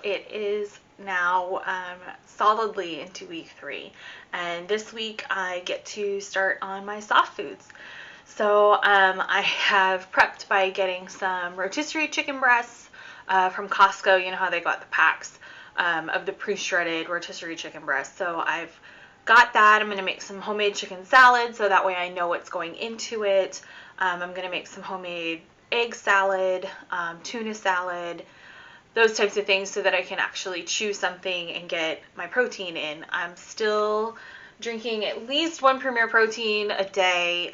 it is now solidly into week 3, and this week I get to start on my soft foods. So I have prepped by getting some rotisserie chicken breasts from Costco. You know how they got the packs of the pre-shredded rotisserie chicken breasts. So I've got that. I'm going to make some homemade chicken salad so that way I know what's going into it. I'm going to make some homemade egg salad, tuna salad, those types of things so that I can actually chew something and get my protein in. I'm still drinking at least 1 Premier Protein a day.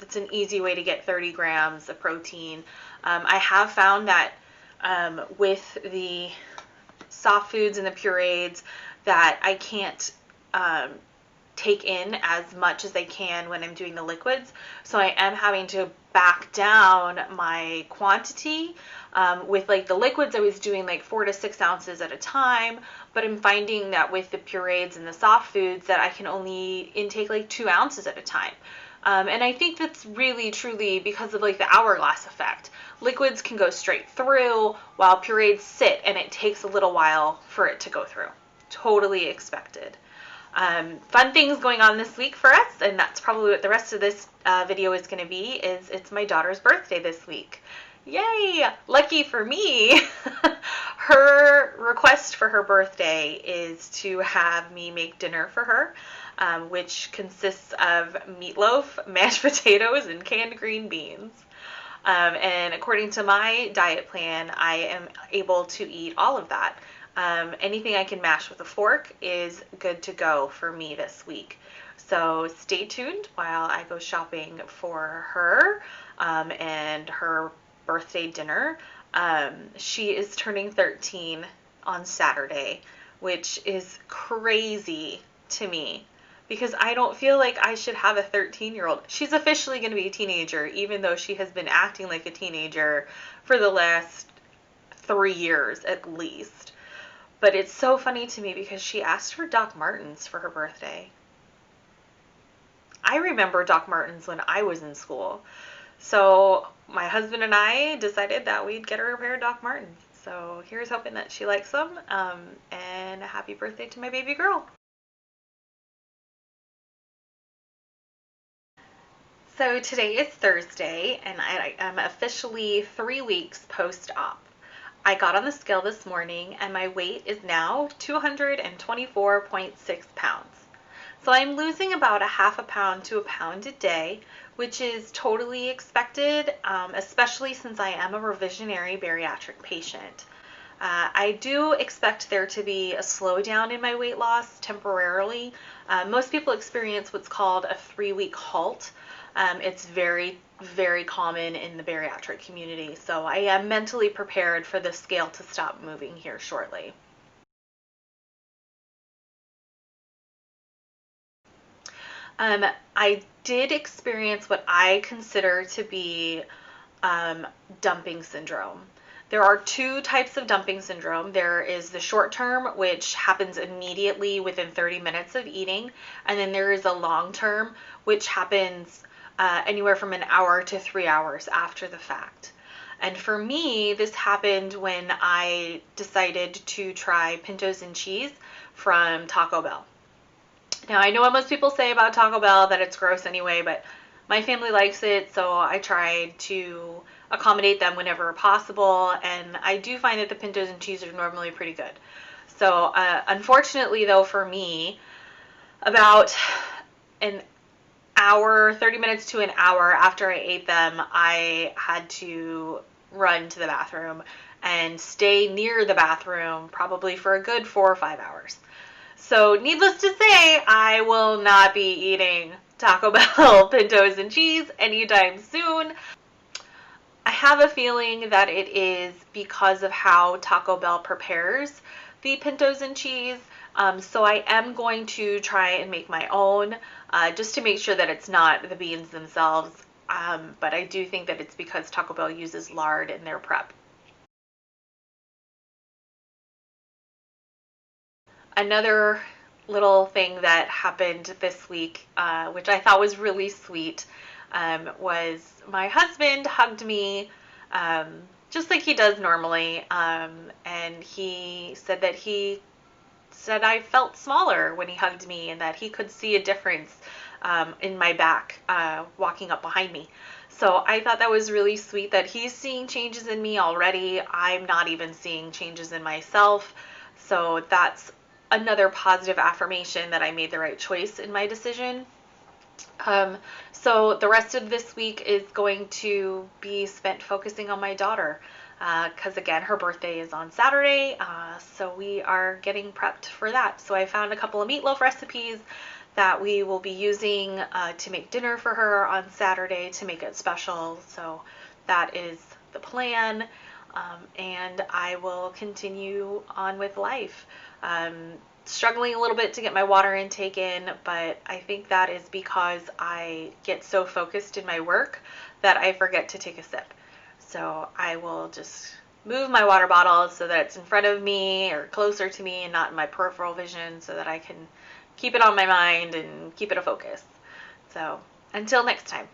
It's an easy way to get 30 grams of protein. I have found that with the soft foods and the purees that I can't take in as much as I can when I'm doing the liquids. So I am having to back down my quantity. With like the liquids, I was doing like 4 to 6 ounces at a time, but I'm finding that with the purees and the soft foods that I can only intake like 2 ounces at a time. And I think that's really truly because of like the hourglass effect. Liquids can go straight through while purees sit and it takes a little while for it to go through. Totally expected. Fun things going on this week for us, and that's probably what the rest of this video is going to be, is it's my daughter's birthday this week. Yay! Lucky for me, her request for her birthday is to have me make dinner for her, which consists of meatloaf, mashed potatoes, and canned green beans. And according to my diet plan, I am able to eat all of that. Anything I can mash with a fork is good to go for me this week. So stay tuned while I go shopping for her and her birthday dinner. She is turning 13 on Saturday, which is crazy to me because I don't feel like I should have a 13-year-old. She's officially going to be a teenager, even though she has been acting like a teenager for the last 3 years at least. But it's so funny to me because she asked for Doc Martens for her birthday. I remember Doc Martens when I was in school. So my husband and I decided that we'd get her a pair of Doc Martens. So here's hoping that she likes them. And a happy birthday to my baby girl. So today is Thursday and I am officially 3 weeks post-op. I got on the scale this morning and my weight is now 224.6 pounds. So I'm losing about a half a pound to a pound a day, which is totally expected, especially since I am a revisionary bariatric patient. I do expect there to be a slowdown in my weight loss temporarily. Most people experience what's called a 3-week halt. It's very common in the bariatric community, so I am mentally prepared for the scale to stop moving here shortly. I did experience what I consider to be dumping syndrome. There are 2 types of dumping syndrome. There is the short term, which happens immediately within 30 minutes of eating, and then there is a long term, which happens anywhere from an hour to 3 hours after the fact. And for me, this happened when I decided to try pintos and cheese from Taco Bell. Now, I know what most people say about Taco Bell, that it's gross anyway, but my family likes it, so I tried to accommodate them whenever possible, and I do find that the pintos and cheese are normally pretty good. So, unfortunately, though, for me, about an hour, 30 minutes to an hour after I ate them, I had to run to the bathroom and stay near the bathroom probably for a good 4 or 5 hours. So needless to say, I will not be eating Taco Bell pintos and cheese anytime soon. I have a feeling that it is because of how Taco Bell prepares the pintos and cheese. So I am going to try and make my own just to make sure that it's not the beans themselves. But I do think that it's because Taco Bell uses lard in their prep. Another little thing that happened this week, which I thought was really sweet, was my husband hugged me just like he does normally. And he said that I felt smaller when he hugged me, and that he could see a difference in my back walking up behind me. So I thought that was really sweet that he's seeing changes in me already. I'm not even seeing changes in myself. So that's another positive affirmation that I made the right choice in my decision. So the rest of this week is going to be spent focusing on my daughter, because again, her birthday is on Saturday, so we are getting prepped for that. So I found a couple of meatloaf recipes that we will be using to make dinner for her on Saturday to make it special. So that is the plan, and I will continue on with life. Struggling a little bit to get my water intake in, but I think that is because I get so focused in my work that I forget to take a sip. So I will just move my water bottle so that it's in front of me or closer to me and not in my peripheral vision, so that I can keep it on my mind and keep it a focus. So until next time.